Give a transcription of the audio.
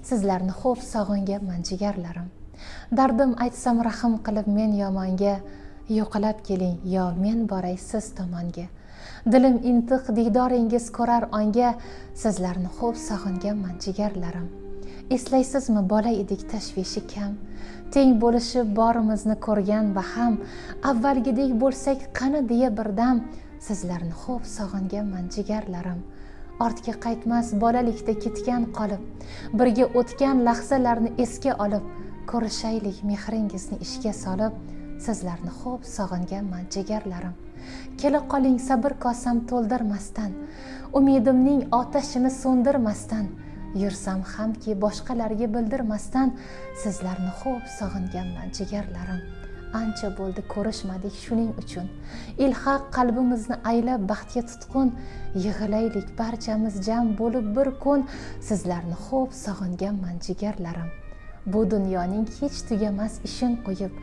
sizlarni xo'p sog'inganman jigarlarim. Dardim aytsam rahm qilib men yomonga, yo'qlab keling yo men boray siz tomonga. Dilim intiq diydoringiz ko'rar onga, sizlarni xo'p sog'inganman jigarlarim. Eslaysizmi bola edik tashvishi kam, teng bo'lishib borimizni ko'rgan baham, avvalgidek bo'lsak qani deya birdam, sizlarni xo'p sog'inganman jigarlarim. Ortga qaytmas bolalikda ketgan qolib, birga o'tgan lahzalarni esga olib, ko'rishaylik mehringizni ishga solib, sizlarni xo'p sog'inganman jigarlarim. Kela qoling sabr kosam to'ldirmasdan, umidimning otashini so'ndirmasdan, yursam hamki boshqalarga bildirmasdan, sizlarni xo'p sog'inganman jigarlarim. Ancha bo'ldi ko'rishmadik shuning uchun, ilhaq qalbimizni aylab baxtga tutqun, yig'laylik barchamiz jam bo'lib bir kun, sizlarni xo'p sog'inganman jigarlarim. Bu dunyoning hech tugamas ishin qo'yib